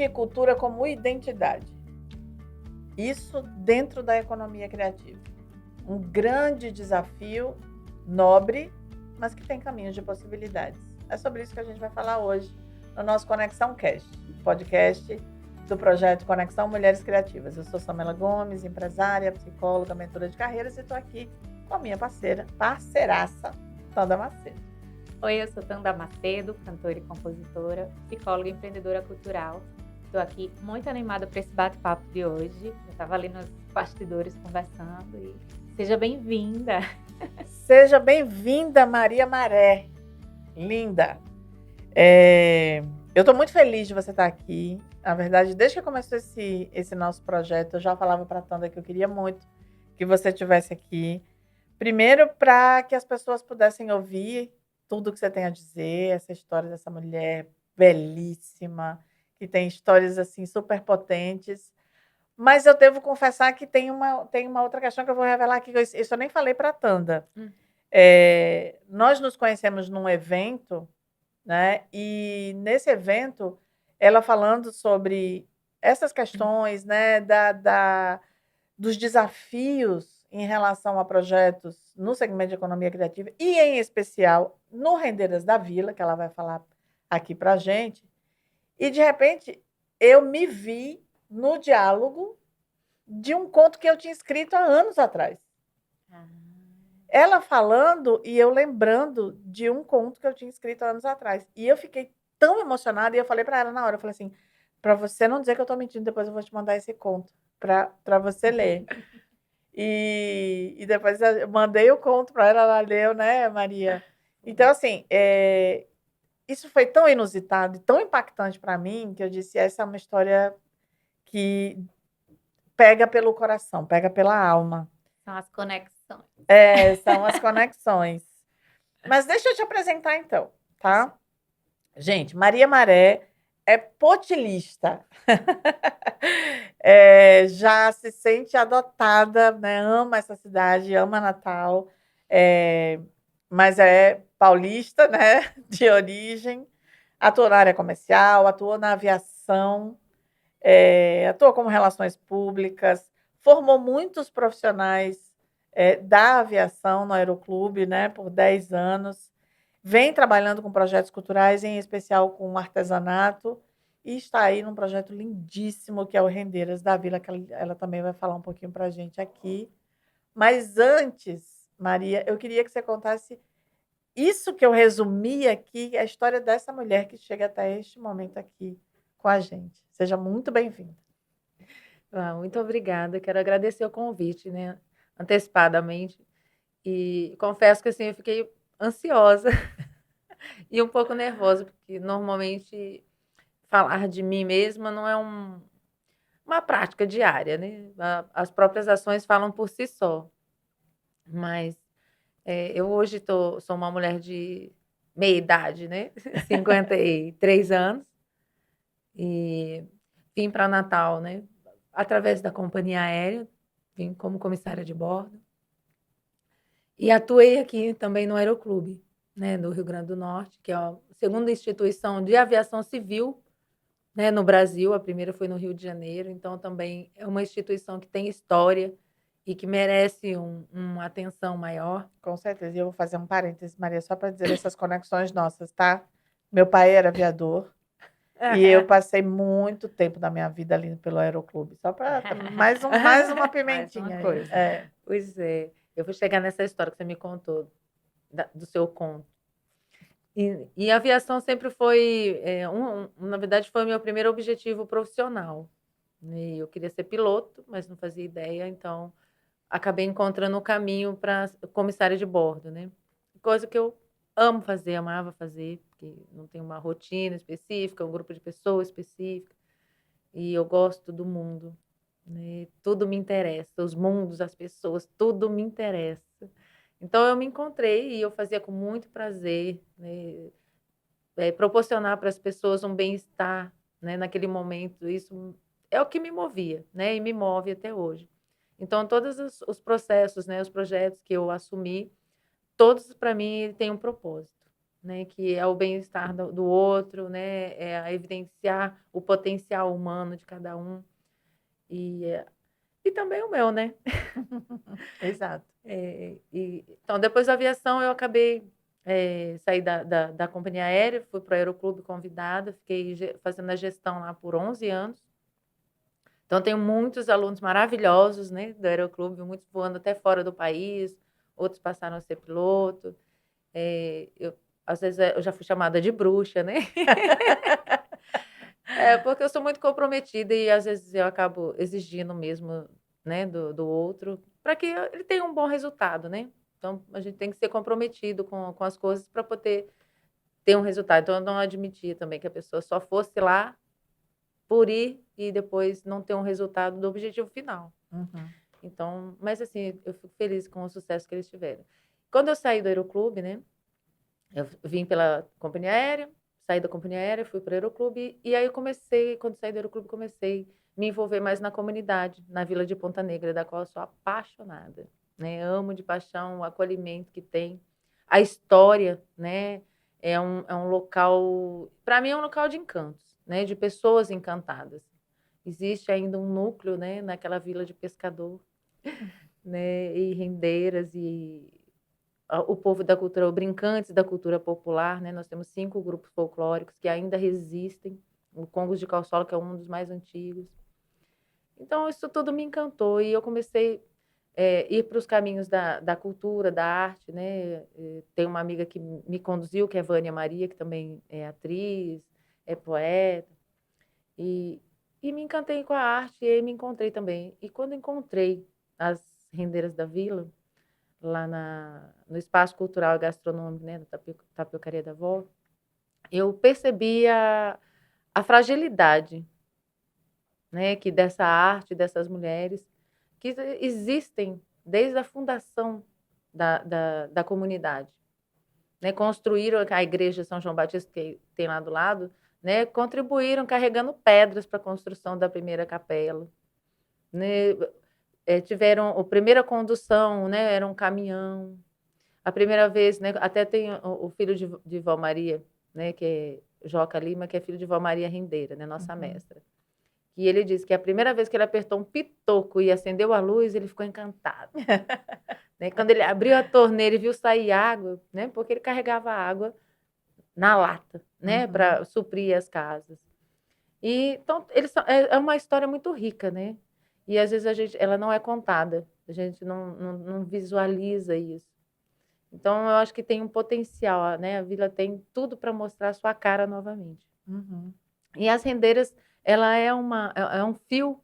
arte e cultura como identidade. Isso dentro da economia criativa. Um grande desafio, nobre, mas que tem caminhos de possibilidades. É sobre isso que a gente vai falar hoje no nosso Conexão Cast, podcast do projeto Conexão Mulheres Criativas. Eu sou Samela Gomes, empresária, psicóloga, mentora de carreiras, e estou aqui com a minha parceiraça, Tanda Macedo. Oi, eu sou Tanda Macedo, cantora e compositora, psicóloga e empreendedora cultural. Estou aqui muito animada para esse bate-papo de hoje. Eu estava ali nos bastidores conversando e seja bem-vinda. Seja bem-vinda, Maria Maré. Linda. Eu estou muito feliz de você estar aqui. Na verdade, desde que começou esse nosso projeto, eu já falava para a Tanda que eu queria muito que você estivesse aqui. Primeiro, para que as pessoas pudessem ouvir tudo que você tem a dizer, essa história dessa mulher belíssima, que tem histórias assim super potentes. Mas eu devo confessar que tem uma outra questão que eu vou revelar aqui, que isso eu nem falei para a Tanda. Nós nos conhecemos num evento, né? E nesse evento, ela falando sobre essas questões, né, dos desafios em relação a projetos no segmento de economia criativa e, em especial, no Rendeiras da Vila, que ela vai falar aqui para a gente. E, de repente, eu me vi no diálogo de um conto que eu tinha escrito há anos atrás. Ela falando e eu lembrando de um conto que eu tinha escrito há anos atrás. E eu fiquei tão emocionada e eu falei para ela na hora, eu falei assim, para você não dizer que eu estou mentindo, depois eu vou te mandar esse conto para você ler. E depois eu mandei o conto para ela leu, né, Maria? Então, assim, isso foi tão inusitado e tão impactante para mim que eu disse, essa é uma história que pega pelo coração, pega pela alma. São as conexões. São as conexões. Mas deixa eu te apresentar, então, tá? Gente, Maria Maré é potilista. Já se sente adotada, né? Ama essa cidade, ama Natal. Mas é paulista, né? De origem. Atuou na área comercial, atuou na aviação, atuou como relações públicas, formou muitos profissionais da aviação no Aeroclube, né? Por 10 anos. Vem trabalhando com projetos culturais, em especial com artesanato, e está aí num projeto lindíssimo, que é o Rendeiras da Vila, que ela também vai falar um pouquinho para a gente aqui. Mas antes, Maria, eu queria que você contasse isso que eu resumi aqui, a história dessa mulher que chega até este momento aqui com a gente. Seja muito bem-vinda. Muito obrigada, quero agradecer o convite, né, antecipadamente, e confesso que assim, eu fiquei ansiosa e um pouco nervosa, porque normalmente falar de mim mesma não é uma prática diária, né? As próprias ações falam por si só. Mas eu hoje sou uma mulher de meia idade, né? 53 anos, e vim para Natal, né? Através da companhia aérea, vim como comissária de bordo. E atuei aqui também no Aeroclube, né, do Rio Grande do Norte, que é a segunda instituição de aviação civil, né, no Brasil. A primeira foi no Rio de Janeiro, então também é uma instituição que tem história e que merece uma atenção maior. Com certeza. E eu vou fazer um parênteses, Maria, só para dizer essas conexões nossas, tá? Meu pai era aviador. E eu passei muito tempo da minha vida ali pelo Aeroclube. Só para mais uma pimentinha. Mais uma coisa. Pois é. Eu vou chegar nessa história que você me contou, do seu conto. E a aviação sempre foi, na verdade, foi o meu primeiro objetivo profissional. E eu queria ser piloto, mas não fazia ideia, então acabei encontrando o caminho para comissária de bordo, né? Coisa que eu amo fazer, amava fazer, porque não tem uma rotina específica, um grupo de pessoas específico, e eu gosto do mundo, né? Tudo me interessa, os mundos, as pessoas, tudo me interessa. Então eu me encontrei e eu fazia com muito prazer, né? Proporcionar para as pessoas um bem-estar, né, naquele momento. Isso é o que me movia, né, e me move até hoje. Então todos os processos, né, os projetos que eu assumi, todos para mim têm um propósito. né, que é o bem-estar do outro, né, é a evidenciar o potencial humano de cada um e, e também o meu, né? Exato. Então, depois da aviação, eu acabei saí da companhia aérea, fui para o Aeroclube convidada, fiquei fazendo a gestão lá por 11 anos. Então, tenho muitos alunos maravilhosos, né, do Aeroclube, muitos voando até fora do país, outros passaram a ser piloto. Às vezes eu já fui chamada de bruxa, né? Porque eu sou muito comprometida e às vezes eu acabo exigindo mesmo, né, do outro, para que ele tenha um bom resultado, né? Então, a gente tem que ser comprometido com as coisas para poder ter um resultado. Então, eu não admitia também que a pessoa só fosse lá por ir e depois não ter um resultado do objetivo final. Uhum. Então, mas assim, eu fico feliz com o sucesso que eles tiveram. Quando eu saí do Aeroclube, né? Eu vim pela companhia aérea, saí da companhia aérea, fui para o Aeroclube, e aí eu comecei, quando saí do Aeroclube, comecei a me envolver mais na comunidade, na Vila de Ponta Negra, da qual eu sou apaixonada, né? Amo de paixão o acolhimento que tem, a história, né? É um local, para mim é um local de encantos, né? De pessoas encantadas. Existe ainda um núcleo, né? Naquela vila de pescador, né? E rendeiras e o povo da cultura, o Brincantes da cultura popular, né? Nós temos 5 grupos folclóricos que ainda resistem. O Congos de Calçola, que é um dos mais antigos. Então, isso tudo me encantou e eu comecei a ir para os caminhos da cultura, da arte, né? Tem uma amiga que me conduziu, que é Vânia Maria, que também é atriz, é poeta. E, e me encantei com a arte e aí me encontrei também. E quando encontrei as rendeiras da vila, lá no Espaço Cultural e Gastronômico, né, da Tapiocaria da Vó, eu percebi a fragilidade, né, que dessa arte, dessas mulheres, que existem desde a fundação da comunidade. Né, construíram a igreja São João Batista, que tem lá do lado, né, contribuíram carregando pedras para a construção da primeira capela. Né, tiveram a primeira condução, né, era um caminhão. A primeira vez, né, até tem o filho de Vó Maria, né, que é Joca Lima, que é filho de Vó Maria Rendeira, né, nossa mestra. E ele disse que a primeira vez que ele apertou um pitoco e acendeu a luz, ele ficou encantado. Né, quando ele abriu a torneira e viu sair água, né, porque ele carregava água na lata, né, para suprir as casas. E então é uma história muito rica, né? E às vezes ela não é contada, a gente não visualiza isso. Então, eu acho que tem um potencial, né? A vila tem tudo para mostrar a sua cara novamente. E as rendeiras, ela é um fio,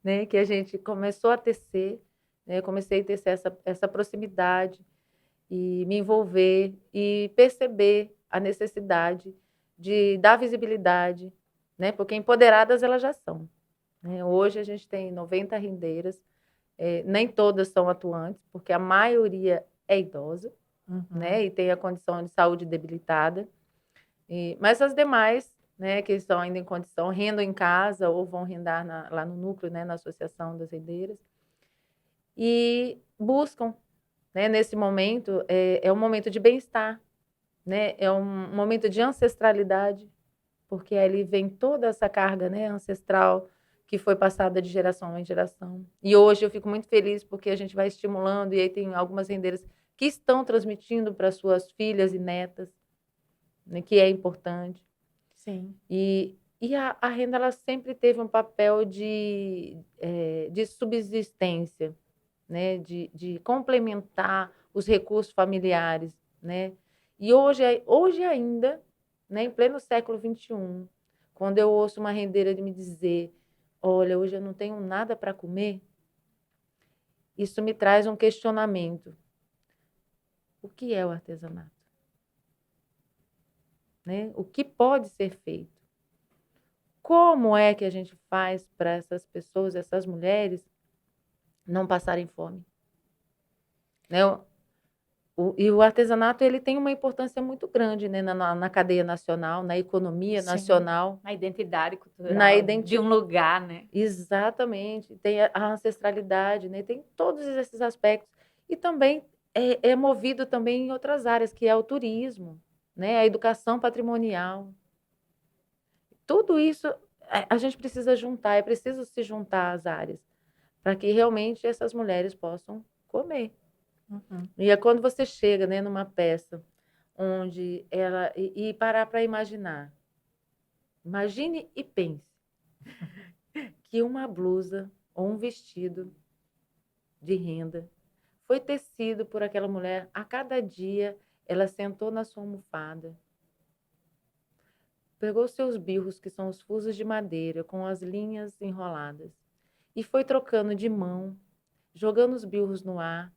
né, que a gente começou a tecer, né? Eu comecei a tecer essa proximidade e me envolver e perceber a necessidade de dar visibilidade, né? Porque empoderadas elas já são. Né? Hoje a gente tem 90 rendeiras, nem todas são atuantes, porque a maioria é idosa, né? E tem a condição de saúde debilitada. Mas as demais, né, que estão ainda em condição, rendam em casa ou vão rendar lá no núcleo, né, na Associação das Rendeiras, e buscam, né, nesse momento, é um momento de bem-estar, né? É um momento de ancestralidade, porque ali vem toda essa carga, né, ancestral que foi passada de geração em geração. E hoje eu fico muito feliz porque a gente vai estimulando, e aí tem algumas rendeiras que estão transmitindo para suas filhas e netas, né, que é importante. Sim. E a renda ela sempre teve um papel de subsistência, né, de complementar os recursos familiares, né? E hoje ainda, né, em pleno século XXI, quando eu ouço uma rendeira de me dizer, olha, hoje eu não tenho nada para comer, isso me traz um questionamento. O que é o artesanato? Né? O que pode ser feito? Como é que a gente faz para essas pessoas, essas mulheres, não passarem fome? Né? E o artesanato ele tem uma importância muito grande, né, na cadeia nacional, na economia nacional. Na identidade cultural de um lugar, né? Exatamente. Tem a ancestralidade, né? Tem todos esses aspectos. E também é movido também em outras áreas, que é o turismo. né? A educação patrimonial. Tudo isso a gente precisa juntar, é preciso se juntar às áreas, para que realmente essas mulheres possam comer. Uhum. E é quando você chega, né, numa peça onde ela. E parar para imaginar. Imagine e pense que uma blusa ou um vestido de renda foi tecido por aquela mulher. A cada dia ela sentou na sua almofada, pegou seus birros, que são os fusos de madeira, com as linhas enroladas, e foi trocando de mão, jogando os birros no ar,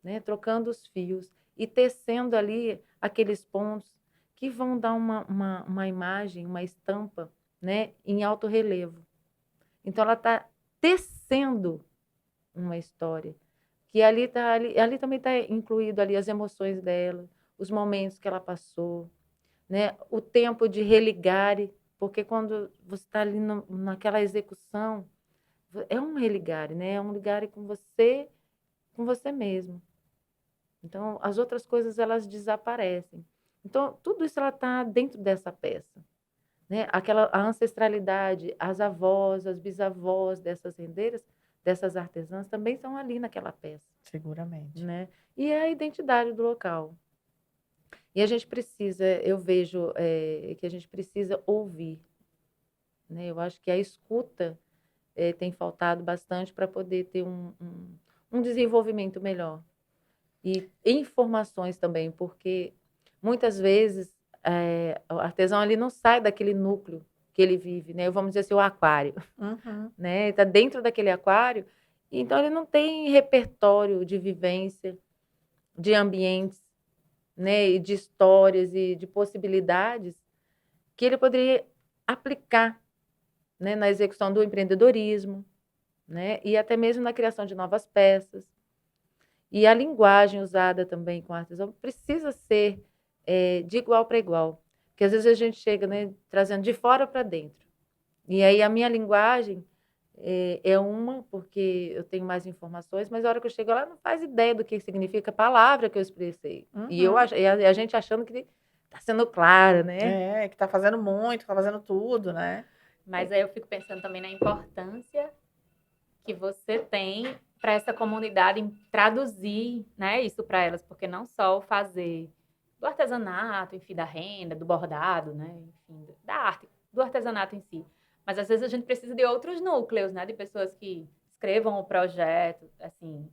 né, trocando os fios e tecendo ali aqueles pontos que vão dar uma imagem, uma estampa, né, em alto relevo. Então, ela está tecendo uma história, que ali também está incluído ali as emoções dela, os momentos que ela passou, né, o tempo de religar, porque quando você está ali naquela execução, é um religar, né, é um ligar com você mesmo. Então, as outras coisas, elas desaparecem. Então, tudo isso ela está dentro dessa peça, né? A ancestralidade, as avós, as bisavós dessas rendeiras, dessas artesãs, também estão ali naquela peça. Seguramente. Né? E é a identidade do local. E a gente precisa, eu vejo que a gente precisa ouvir. Né? Eu acho que a escuta tem faltado bastante para poder ter um desenvolvimento melhor. E informações também, porque muitas vezes o artesão ali não sai daquele núcleo que ele vive, né? Vamos dizer assim, o aquário, Uhum. né? Está dentro daquele aquário, então ele não tem repertório de vivência, de ambientes, né? E de histórias e de possibilidades que ele poderia aplicar, né? Na execução do empreendedorismo, né? E até mesmo na criação de novas peças. E a linguagem usada também com artesão precisa ser de igual para igual. Porque às vezes a gente chega, né, trazendo de fora para dentro. E aí a minha linguagem é uma, porque eu tenho mais informações, mas a hora que eu chego lá, não faz ideia do que significa a palavra que eu expressei. Uhum. E a gente achando que está sendo clara, né? Que está fazendo muito, está fazendo tudo, né? Mas aí eu fico pensando também na importância que você tem para essa comunidade em traduzir, né, isso para elas, porque não só o fazer do artesanato, enfim, da renda, do bordado, né, enfim, da arte, do artesanato em si, mas às vezes a gente precisa de outros núcleos, né, de pessoas que escrevam o projeto, assim.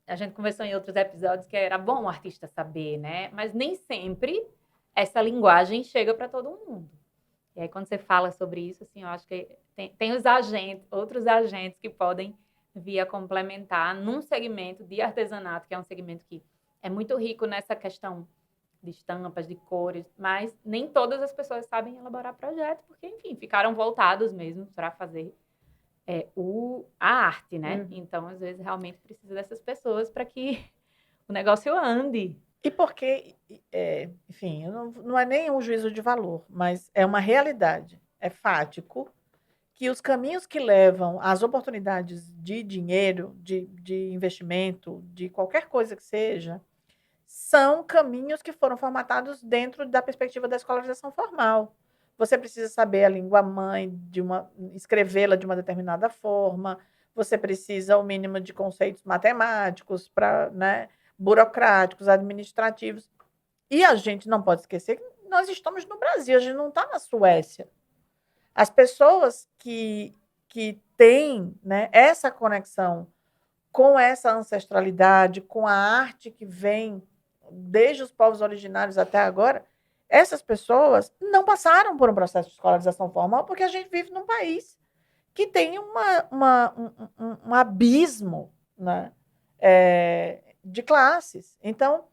A gente conversou em outros episódios que era bom o artista saber, né, mas nem sempre essa linguagem chega para todo mundo. E aí, quando você fala sobre isso, assim, eu acho que tem os agentes, outros agentes que podem vir a complementar num segmento de artesanato, que é um segmento que é muito rico nessa questão de estampas, de cores, mas nem todas as pessoas sabem elaborar projetos, porque, enfim, ficaram voltados mesmo para fazer a arte, né? Então, às vezes, realmente precisa dessas pessoas para que o negócio ande. E porque, enfim, não é nem um juízo de valor, mas é uma realidade, é fático, que os caminhos que levam às oportunidades de dinheiro, de investimento, de qualquer coisa que seja, são caminhos que foram formatados dentro da perspectiva da escolarização formal. Você precisa saber a língua mãe, escrevê-la de uma determinada forma, você precisa o mínimo de conceitos matemáticos, né, burocráticos, administrativos. E a gente não pode esquecer que nós estamos no Brasil, a gente não está na Suécia. As pessoas que têm, né, essa conexão com essa ancestralidade, com a arte que vem desde os povos originários até agora, essas pessoas não passaram por um processo de escolarização formal porque a gente vive num país que tem um abismo, né, de classes. Então,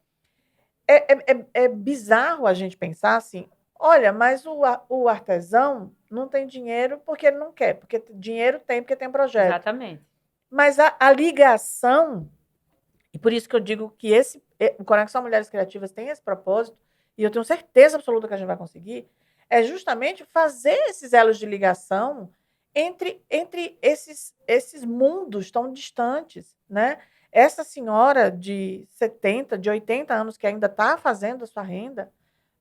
é bizarro a gente pensar assim, olha, mas o artesão não tem dinheiro porque ele não quer, porque dinheiro tem porque tem projeto. Exatamente. Mas a ligação, e por isso que eu digo que o Conexão Mulheres Criativas tem esse propósito, e eu tenho certeza absoluta que a gente vai conseguir, é justamente fazer esses elos de ligação entre esses mundos tão distantes, né? essa senhora de 70, de 80 anos que ainda está fazendo a sua renda,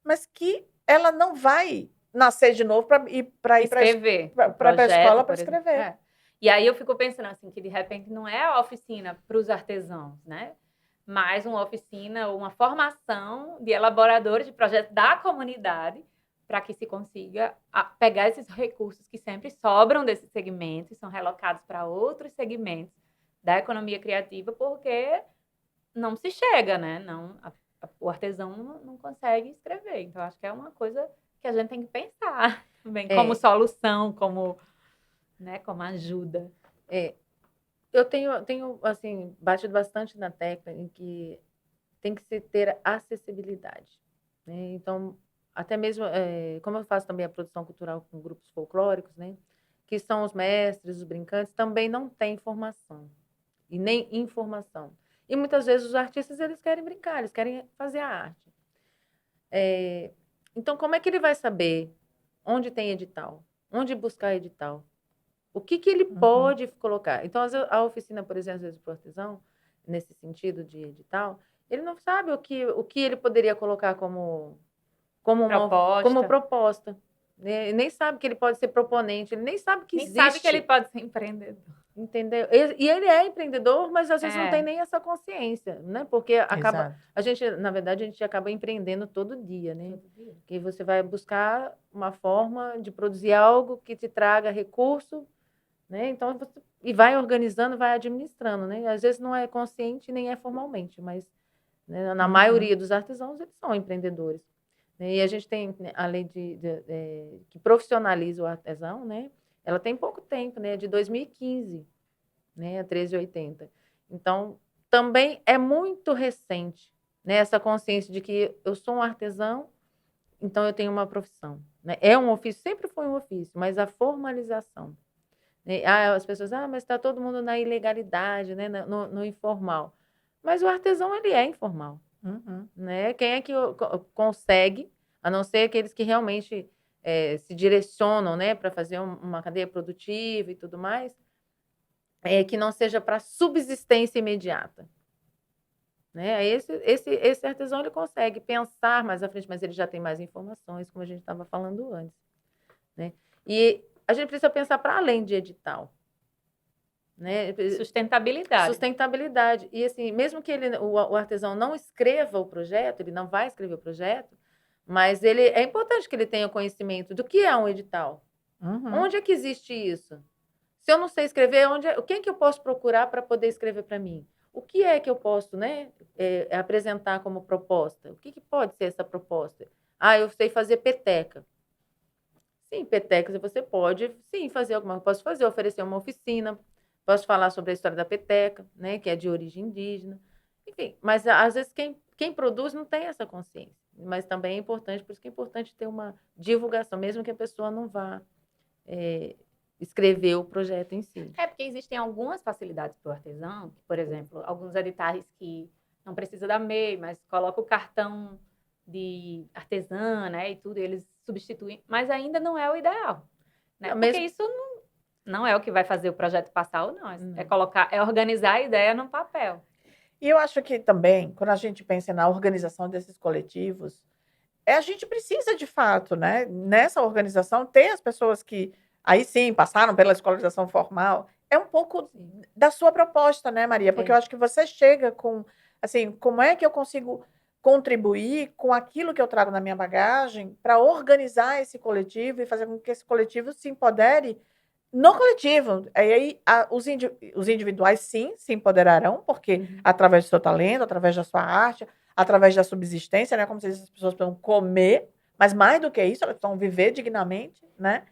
mas que ela não vai nascer de novo para ir para Escrever a projeto, escola para por exemplo. escrever. E aí eu fico pensando assim, que de repente não é a oficina para os artesãos, né? Mas uma oficina, uma formação de elaboradores de projetos da comunidade para que se consiga pegar esses recursos que sempre sobram desses segmentos e são relocados para outros segmentos da economia criativa, porque não se chega, né? O artesão não consegue escrever. Então, acho que é uma coisa que a gente tem que pensar também, como solução, como ajuda. Eu tenho assim, batido bastante na tecla em que tem que se ter acessibilidade, né? Então, até mesmo, como eu faço também a produção cultural com grupos folclóricos, né? Que são os mestres, os brincantes, também não têm formação e nem informação. E muitas vezes os artistas, eles querem brincar, eles querem fazer a arte. Então, como é que ele vai saber onde tem edital? Onde buscar edital? O que ele pode colocar? Então, a oficina, por exemplo, às vezes, para o artesão, nesse sentido de edital, ele não sabe o que ele poderia colocar como proposta. Né? Nem sabe que ele pode ser proponente, ele nem sabe que nem existe. Nem sabe que ele pode ser empreendedor. Entendeu? E ele é empreendedor, mas às vezes não tem nem essa consciência, né? Porque a gente, na verdade, a gente acaba empreendendo todo dia, né? Que você vai buscar uma forma de produzir algo que te traga recurso, né? Então, e vai organizando, vai administrando, né? Às vezes não é consciente nem é formalmente, mas né, na maioria dos artesãos eles são empreendedores. Né? E a gente tem a lei que profissionaliza o artesão, né? Ela tem pouco tempo, né? De 2015, né? A 1380. Então, também é muito recente, né? Essa consciência de que eu sou um artesão, então eu tenho uma profissão. Né? É um ofício, sempre foi um ofício, mas a formalização. As pessoas, mas está todo mundo na ilegalidade, né? No informal. Mas o artesão, ele é informal. Né? Quem é que consegue, a não ser aqueles que realmente se direcionam, né, para fazer uma cadeia produtiva e tudo mais, que não seja para subsistência imediata. Né? Esse artesão ele consegue pensar mais à frente, mas ele já tem mais informações, como a gente estava falando antes. Né? E a gente precisa pensar para além de edital. Né? Sustentabilidade. E assim, mesmo que o artesão não escreva o projeto, ele não vai escrever o projeto, mas é importante que ele tenha conhecimento do que é um edital. Onde é que existe isso? Se eu não sei escrever, quem que eu posso procurar para poder escrever para mim? O que é que eu posso, né, apresentar como proposta? O que pode ser essa proposta? Eu sei fazer peteca. Sim, peteca você pode, sim, fazer alguma coisa. Posso fazer, oferecer uma oficina, posso falar sobre a história da peteca, né, que é de origem indígena. Enfim, mas às vezes quem produz não tem essa consciência. Mas também é importante, por isso que é importante ter uma divulgação, mesmo que a pessoa não vá escrever o projeto em si. Porque existem algumas facilidades para o artesão, por exemplo, alguns editais que não precisa da MEI, mas coloca o cartão de artesã, né, e tudo, e eles substituem, mas ainda não é o ideal. Né? Porque isso não é o que vai fazer o projeto passar ou não. É organizar a ideia no papel. E eu acho que também, quando a gente pensa na organização desses coletivos, a gente precisa, de fato, né, nessa organização, ter as pessoas que, aí sim, passaram pela escolarização formal. É um pouco da sua proposta, né, Maria? Porque eu acho que você chega com, assim, como é que eu consigo contribuir com aquilo que eu trago na minha bagagem para organizar esse coletivo e fazer com que esse coletivo se empodere no coletivo. Aí os individuais, sim, se empoderarão, porque através do seu talento, através da sua arte, através da subsistência, né? Como se as pessoas precisam comer, mas mais do que isso, elas precisam viver dignamente, né?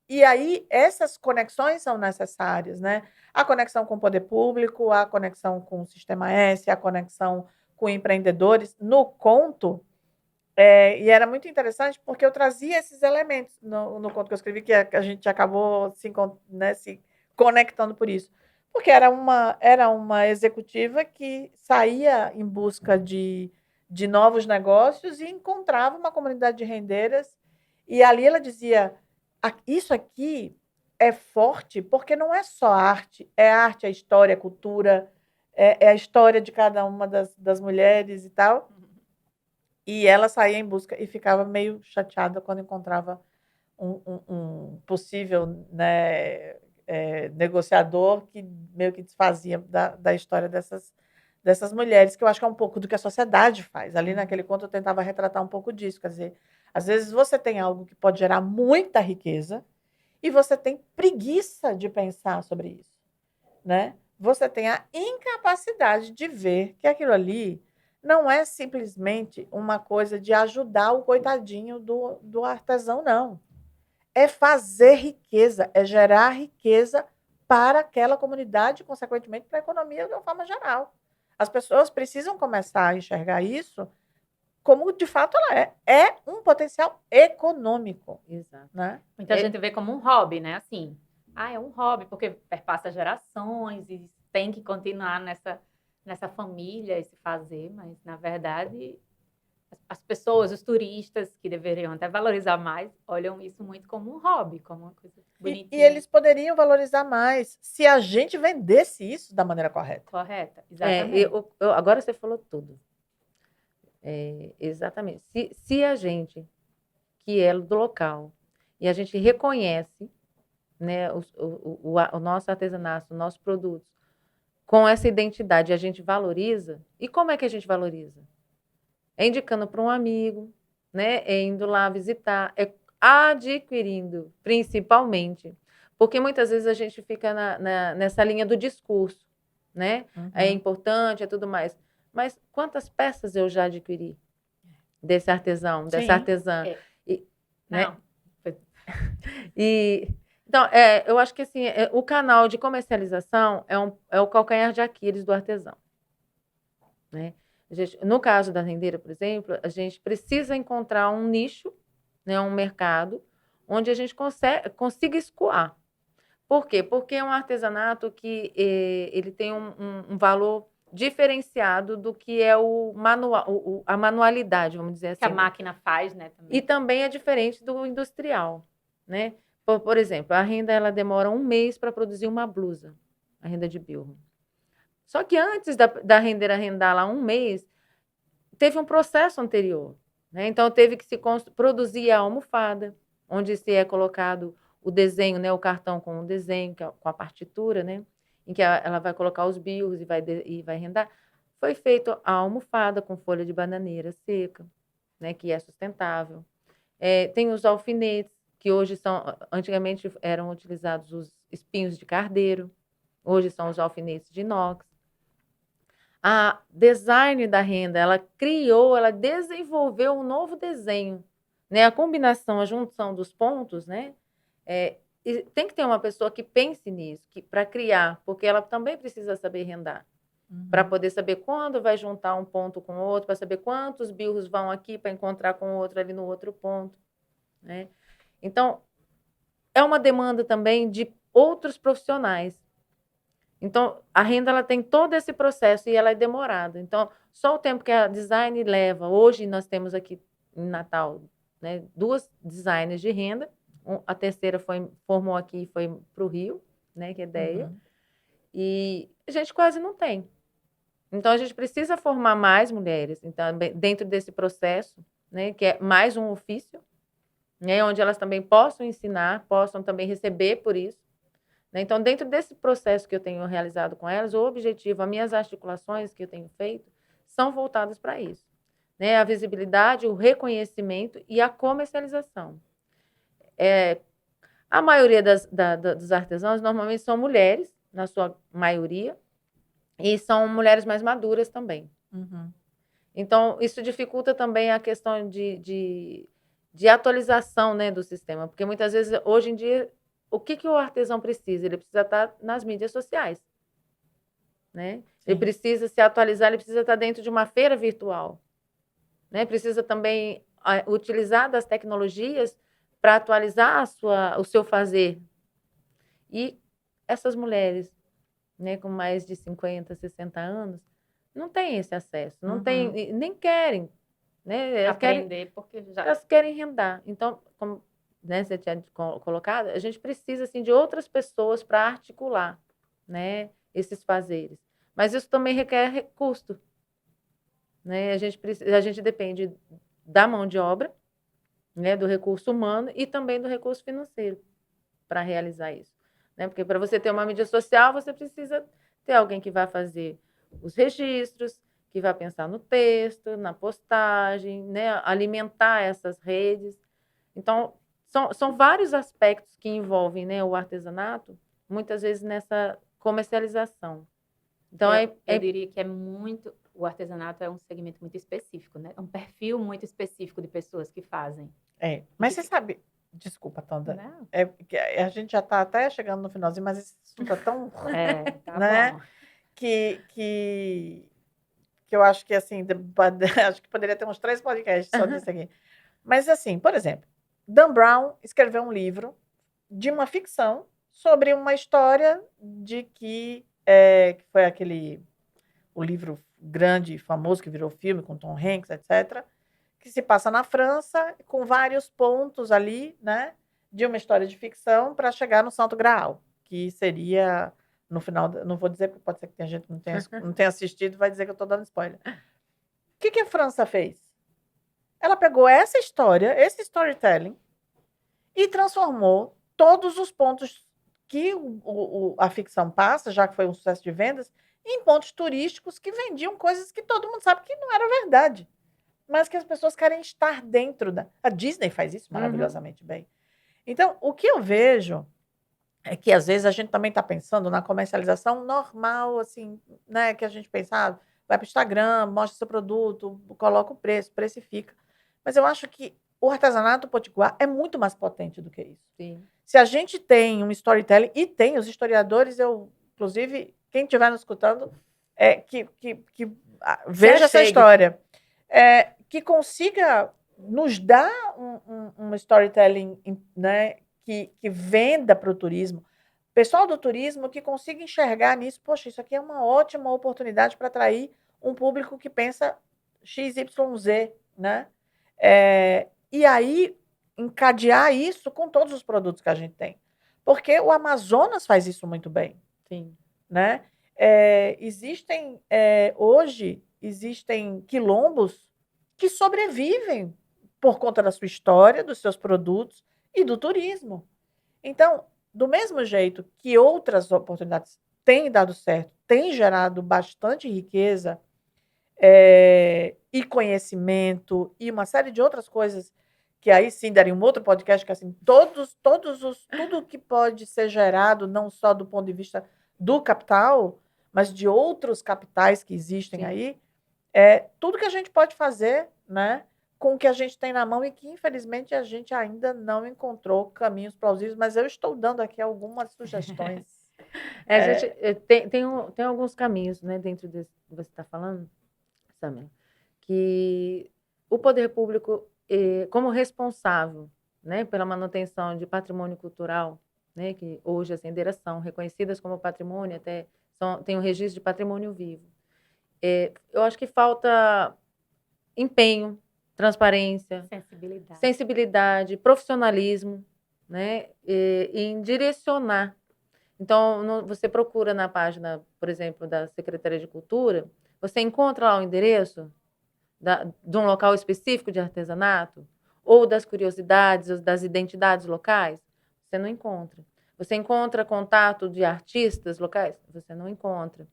E aí, essas conexões são necessárias, né? A conexão com o poder público, a conexão com o Sistema S, a conexão com empreendedores. No conto, e era muito interessante porque eu trazia esses elementos no conto que eu escrevi, que a gente acabou se conectando por isso. Porque era uma executiva que saía em busca de novos negócios e encontrava uma comunidade de rendeiras. E ali ela dizia, isso aqui é forte porque não é só arte, é história, é cultura, é a história de cada uma das mulheres e tal. E ela saía em busca e ficava meio chateada quando encontrava um possível, né, negociador que meio que desfazia da história dessas mulheres, que eu acho que é um pouco do que a sociedade faz. Ali naquele conto eu tentava retratar um pouco disso, quer dizer, às vezes você tem algo que pode gerar muita riqueza e você tem preguiça de pensar sobre isso, né? Você tem a incapacidade de ver que aquilo ali não é simplesmente uma coisa de ajudar o coitadinho do artesão, não. É fazer riqueza, é gerar riqueza para aquela comunidade e, consequentemente, para a economia de uma forma geral. As pessoas precisam começar a enxergar isso como, de fato, ela é. É um potencial econômico. Exato. Né? Muita gente vê como um hobby, né? Assim, é um hobby, porque perpassa gerações e tem que continuar nessa família esse fazer, mas, na verdade, as pessoas, os turistas, que deveriam até valorizar mais, olham isso muito como um hobby, como uma coisa bonitinha. E eles poderiam valorizar mais se a gente vendesse isso da maneira correta. Correta, exatamente. Agora você falou tudo. Exatamente. Se a gente, que é do local, e a gente reconhece, né, o nosso artesanato, os nossos produtos, com essa identidade, a gente valoriza. E como é que a gente valoriza? É indicando para um amigo, né? É indo lá visitar, é adquirindo, principalmente. Porque muitas vezes a gente fica nessa linha do discurso, né? É importante, é tudo mais. Mas quantas peças eu já adquiri desse artesão, dessa artesã? Não. Então, eu acho que assim, o canal de comercialização é o calcanhar de Aquiles do artesão, né? No caso da rendeira, por exemplo, a gente precisa encontrar um nicho, né, um mercado, onde a gente consiga escoar. Por quê? Porque é um artesanato que ele tem um valor diferenciado do que é a manualidade, vamos dizer assim. Que a máquina faz, né? Também. E também é diferente do industrial, né? Por exemplo, a renda ela demora 1 mês para produzir uma blusa, a renda de bilro. Só que antes da rendeira rendar lá 1 mês, teve um processo anterior, né? Então teve que se produzir a almofada, onde se é colocado o desenho, né? O cartão com o desenho, com a partitura, né? Em que ela vai colocar os bilros e vai rendar. Foi feito a almofada com folha de bananeira seca, né? Que é sustentável. Tem os alfinetes, que antigamente eram utilizados os espinhos de cardeiro, hoje são os alfinetes de inox. A design da renda, ela desenvolveu um novo desenho, né? A combinação, a junção dos pontos, né? E tem que ter uma pessoa que pense nisso, para criar, porque ela também precisa saber rendar, para poder saber quando vai juntar um ponto com o outro, para saber quantos bilros vão aqui para encontrar com o outro ali no outro ponto, né? Então, é uma demanda também de outros profissionais. Então, a renda ela tem todo esse processo e ela é demorada. Então, só o tempo que a design leva. Hoje, nós temos aqui em Natal, né, 2 designers de renda. A terceira formou aqui e foi para o Rio, né, que é ideia. E a gente quase não tem. Então, a gente precisa formar mais mulheres então, dentro desse processo, né, que é mais um ofício, né, onde elas também possam ensinar, possam também receber por isso. Então, dentro desse processo que eu tenho realizado com elas, o objetivo, as minhas articulações que eu tenho feito, são voltadas para isso, né? A visibilidade, o reconhecimento e a comercialização. A maioria dos artesãos normalmente são mulheres, na sua maioria, e são mulheres mais maduras também. Então, isso dificulta também a questão de atualização, né, do sistema, porque muitas vezes, hoje em dia, o que o artesão precisa? Ele precisa estar nas mídias sociais, né? Ele precisa se atualizar, ele precisa estar dentro de uma feira virtual, né? Precisa também utilizar das tecnologias para atualizar o seu fazer. E essas mulheres, né, com mais de 50, 60 anos, não têm esse acesso, não nem querem, né? Aprender, porque já... Elas querem rendar. Então, como né, você tinha colocado, a gente precisa assim, de outras pessoas para articular, né, esses fazeres. Mas isso também requer custo. Né? A gente depende da mão de obra, né, do recurso humano e também do recurso financeiro para realizar isso. Né? Porque para você ter uma mídia social, você precisa ter alguém que vai fazer os registros, que vai pensar no texto, na postagem, né? Alimentar essas redes. Então, são vários aspectos que envolvem, né, o artesanato, muitas vezes nessa comercialização. Então, eu diria que o artesanato é um segmento muito específico, né? É um perfil muito específico de pessoas que fazem. Mas você sabe, desculpa, Tonda, Não. Que a gente já está até chegando no finalzinho, mas esse assunto é tão, Tá né, bom. que eu acho que, assim, acho que poderia ter uns 3 podcasts só disso aqui. Mas, assim, por exemplo, Dan Brown escreveu um livro de uma ficção sobre uma história de que foi o livro grande, famoso, que virou filme, com Tom Hanks, etc., que se passa na França, com vários pontos ali, né, de uma história de ficção para chegar no Santo Graal, que seria, no final, não vou dizer, porque pode ser que tenha gente que não tenha assistido, vai dizer que eu estou dando spoiler. O que a França fez? Ela pegou essa história, esse storytelling, e transformou todos os pontos que a ficção passa, já que foi um sucesso de vendas, em pontos turísticos que vendiam coisas que todo mundo sabe que não era verdade, mas que as pessoas querem estar dentro da... A Disney faz isso maravilhosamente bem. Então, o que eu vejo é que, às vezes, a gente também está pensando na comercialização normal, assim, né, que a gente pensa, vai para o Instagram, mostra seu produto, coloca o preço, precifica. Mas eu acho que o artesanato potiguar é muito mais potente do que isso. Sim. Se a gente tem um storytelling, e tem os historiadores, inclusive, quem estiver nos escutando, que veja essa história, que consiga nos dar um storytelling, né, que venda para o turismo. Pessoal do turismo que consiga enxergar nisso, poxa, isso aqui é uma ótima oportunidade para atrair um público que pensa XYZ, né? E aí, encadear isso com todos os produtos que a gente tem. Porque o Amazonas faz isso muito bem. Sim. Né? Hoje, existem quilombos que sobrevivem por conta da sua história, dos seus produtos e do turismo. Então, do mesmo jeito que outras oportunidades têm dado certo, têm gerado bastante riqueza, e conhecimento e uma série de outras coisas que aí sim daria um outro podcast, que assim, tudo que pode ser gerado, não só do ponto de vista do capital, mas de outros capitais que existem aí, tudo que a gente pode fazer, né, com o que a gente tem na mão e que, infelizmente, a gente ainda não encontrou caminhos plausíveis, mas eu estou dando aqui algumas sugestões. A gente tem alguns caminhos, né, dentro desse que você está falando, Samia, que o poder público, como responsável, né, pela manutenção de patrimônio cultural, né, que hoje as rendeiras são reconhecidas como patrimônio, até tem um registro de patrimônio vivo. Eu acho que falta empenho, transparência, sensibilidade, profissionalismo, né, em direcionar. Então, você procura na página, por exemplo, da Secretaria de Cultura, você encontra lá o endereço de um local específico de artesanato, ou das curiosidades, ou das identidades locais? Você não encontra. Você encontra contato de artistas locais? Você não encontra.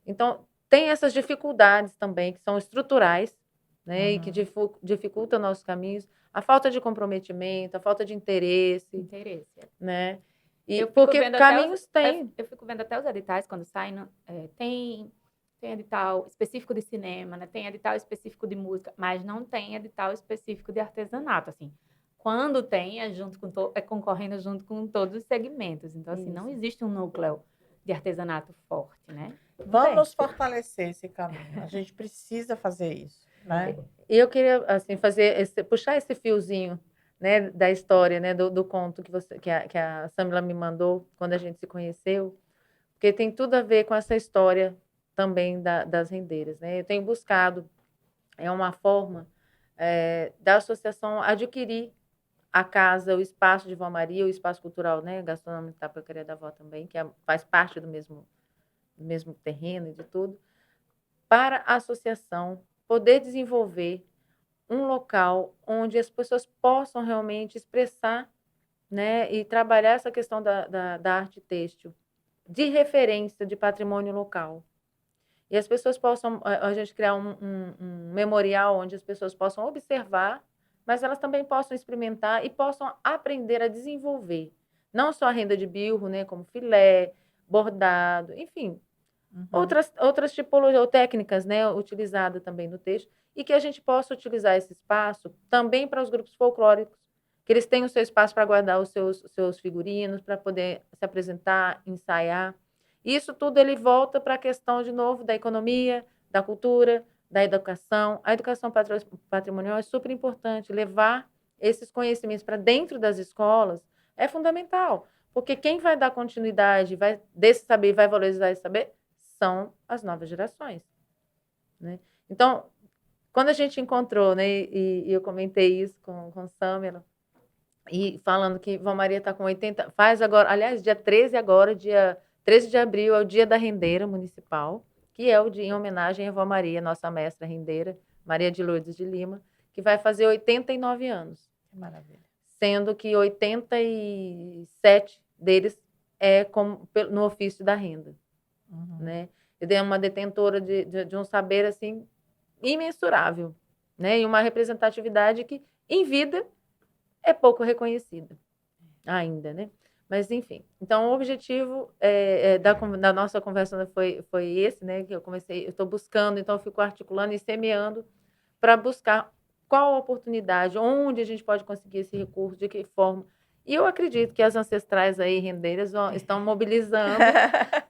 Então, tem essas dificuldades também, que são estruturais, né, e que dificultam nossos caminhos. A falta de comprometimento, a falta de interesse. Né? Porque caminhos tem. Eu fico vendo até os editais quando saem. Tem edital específico de cinema, né? Tem edital específico de música, mas não tem edital específico de artesanato. Assim, quando tem, concorrendo junto com todos os segmentos. Então, assim, não existe um núcleo de artesanato forte, né? Vamos fortalecer esse caminho. A gente precisa fazer isso, né? E eu queria, assim, puxar esse fiozinho, né, da história, né, do conto que a Samila me mandou quando a gente se conheceu, porque tem tudo a ver com essa história também das rendeiras, né? Eu tenho buscado uma forma da associação adquirir a casa, o espaço de Vó Maria, o espaço cultural, né, gastronômico Tapecaria da Vó também, que faz parte do mesmo terreno e de tudo, para a associação poder desenvolver um local onde as pessoas possam realmente expressar, né, e trabalhar essa questão da arte têxtil de referência de patrimônio local. E as pessoas possam, a gente criar um memorial onde as pessoas possam observar, mas elas também possam experimentar e possam aprender a desenvolver. Não só a renda de bilro, né, como filé, bordado, enfim, outras tipologias ou técnicas, né, utilizadas também no texto, e que a gente possa utilizar esse espaço também para os grupos folclóricos, que eles tenham o seu espaço para guardar os seus figurinos, para poder se apresentar, ensaiar. Isso tudo ele volta para a questão, de novo, da economia, da cultura, da educação. A educação patrimonial é super importante. Levar esses conhecimentos para dentro das escolas é fundamental, porque quem vai dar continuidade desse saber, vai valorizar esse saber, são as novas gerações, né? Então, quando a gente encontrou, né, e eu comentei isso com Samela, e falando que Vó Maria está com 80, faz agora, aliás, dia 13 agora, dia 13 de abril, é o dia da rendeira municipal, que é o dia em homenagem à Vó Maria, nossa mestra rendeira, Maria de Lourdes de Lima, que vai fazer 89 anos. Que maravilha. Sendo que 87 deles é no ofício da renda. Né? Ele é uma detentora de um saber assim imensurável, né? E uma representatividade que, em vida, é pouco reconhecida ainda, né? Mas, enfim. Então, o objetivo da nossa conversa foi esse, né? Que eu estou buscando, então eu fico articulando e semeando para buscar qual a oportunidade, onde a gente pode conseguir esse recurso, de que forma. E eu acredito que as ancestrais aí, rendeiras, estão mobilizando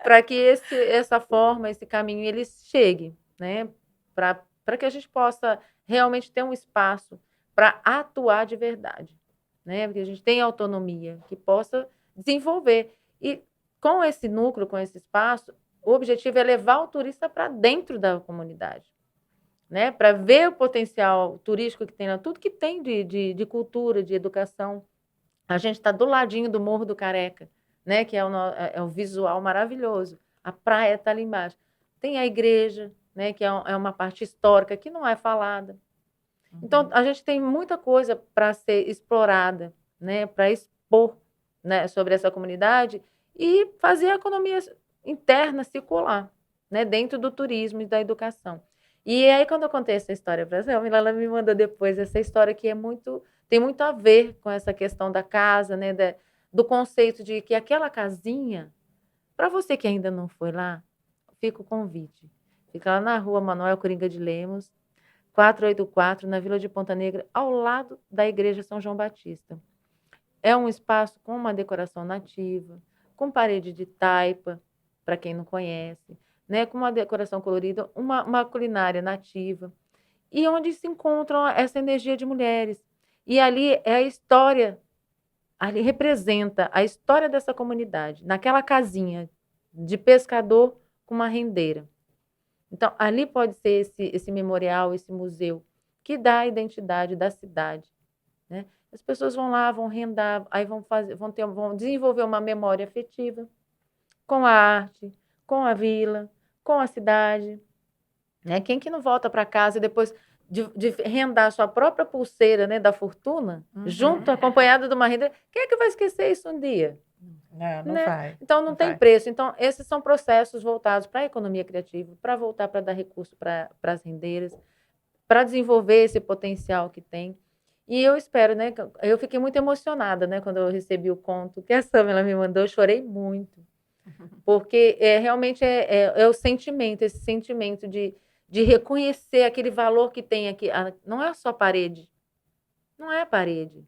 para que essa forma, esse caminho, ele chegue, né? Para que a gente possa realmente ter um espaço para atuar de verdade, né? Porque a gente tem autonomia, que possa desenvolver. E com esse núcleo, com esse espaço, o objetivo é levar o turista para dentro da comunidade, né? Para ver o potencial turístico que tem lá, tudo que tem de cultura, de educação. A gente está do ladinho do Morro do Careca, né? Que é o visual maravilhoso. A praia está ali embaixo. Tem a igreja, né? Que é uma parte histórica que não é falada. Então, a gente tem muita coisa para ser explorada, né? Para expor, né? Sobre essa comunidade e fazer a economia interna circular, né? Dentro do turismo e da educação. E aí, quando eu contei essa história para ela me mandou depois essa história que tem muito a ver com essa questão da casa, né? Do conceito de que aquela casinha, para você que ainda não foi lá, fica o convite. Fica lá na rua Manuel Coringa de Lemos, 484, na Vila de Ponta Negra, ao lado da Igreja São João Batista. É um espaço com uma decoração nativa, com parede de taipa, para quem não conhece, né? Com uma decoração colorida, uma culinária nativa, e onde se encontra essa energia de mulheres. E ali é a história, ali representa a história dessa comunidade, naquela casinha de pescador com uma rendeira. Então, ali pode ser esse memorial, esse museu, que dá a identidade da cidade, né? As pessoas vão lá, vão rendar, aí vão desenvolver uma memória afetiva com a arte, com a vila, com a cidade, né? Quem que não volta para casa e depois de rendar a sua própria pulseira, né, da fortuna, junto, acompanhada de uma renda, quem é que vai esquecer isso um dia? Não né? vai. Então, não tem preço. Então, esses são processos voltados para a economia criativa, para voltar para dar recurso para as rendeiras, para desenvolver esse potencial que tem. E eu espero, né? Eu fiquei muito emocionada, né, quando eu recebi o conto que a Samela me mandou, eu chorei muito. Porque realmente é o sentimento, esse sentimento de reconhecer aquele valor que tem aqui. Não é só parede, não é a parede,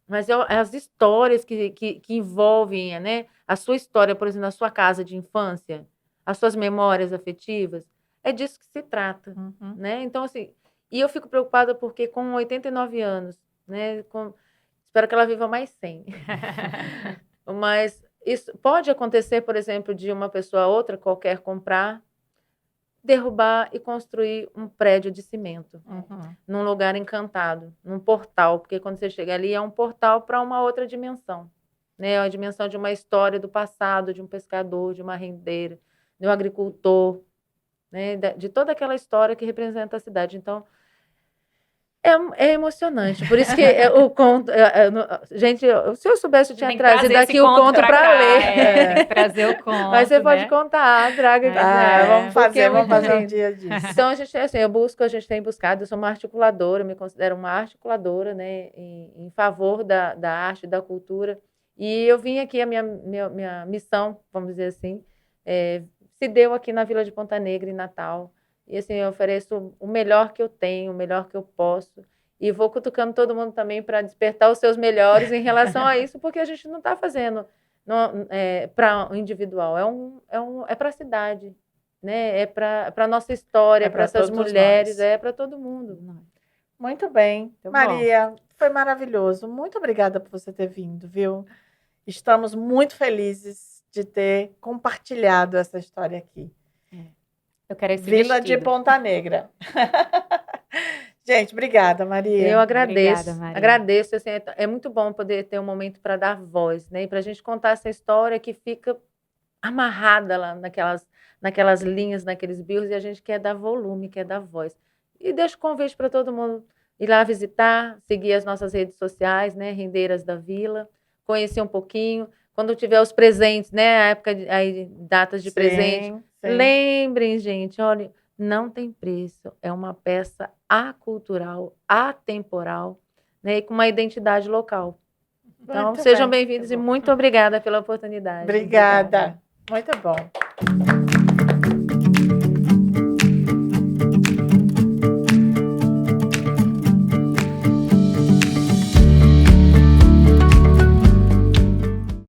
mas as histórias que envolvem, né? A sua história, por exemplo, na sua casa de infância, as suas memórias afetivas, é disso que se trata, né? Então, assim, e eu fico preocupada porque com 89 anos, né? Espero que ela viva mais 100. Mas isso pode acontecer, por exemplo, de uma pessoa a outra qualquer comprar, derrubar e construir um prédio de cimento num lugar encantado, num portal, porque quando você chega ali é um portal para uma outra dimensão, né? A dimensão de uma história do passado, de um pescador, de uma rendeira, de um agricultor, né? De toda aquela história que representa a cidade. Então, é emocionante. Por isso que o conto... gente, se eu soubesse, eu tinha trazido aqui o conto para ler. Trazer o conto, mas você pode né? contar, traga aqui. Vamos fazer um lindo. dia disso. Então, a gente tem buscado, eu sou uma articuladora, me considero uma articuladora, né, em favor da arte, da cultura. E eu vim aqui, a minha missão, vamos dizer assim, se deu aqui na Vila de Ponta Negra, em Natal. E assim, eu ofereço o melhor que eu tenho, o melhor que eu posso. E vou cutucando todo mundo também para despertar os seus melhores em relação a isso, porque a gente não está fazendo para o individual, é para a cidade, né? É para a nossa história, para essas mulheres, é para todo mundo. Muito bem. Maria, foi maravilhoso. Muito obrigada por você ter vindo, viu? Estamos muito felizes de ter compartilhado essa história aqui. Eu quero esse Vila vestido. de Ponta Negra. Gente, obrigada, Maria. Eu agradeço. Obrigada, Maria. Agradeço. Assim, é muito bom poder ter um momento para dar voz, né? E para a gente contar essa história que fica amarrada lá naquelas linhas, naqueles bios, e a gente quer dar volume, quer dar voz. E deixo o convite para todo mundo ir lá visitar, seguir as nossas redes sociais, né? Rendeiras da Vila, conhecer um pouquinho. Quando tiver os presentes, né? A época datas de presente. Lembrem, gente, olha, não tem preço. É uma peça acultural, atemporal, né? E com uma identidade local. Então, Muito sejam bem. bem-vindos e muito obrigada pela oportunidade. Obrigada. Muito bom.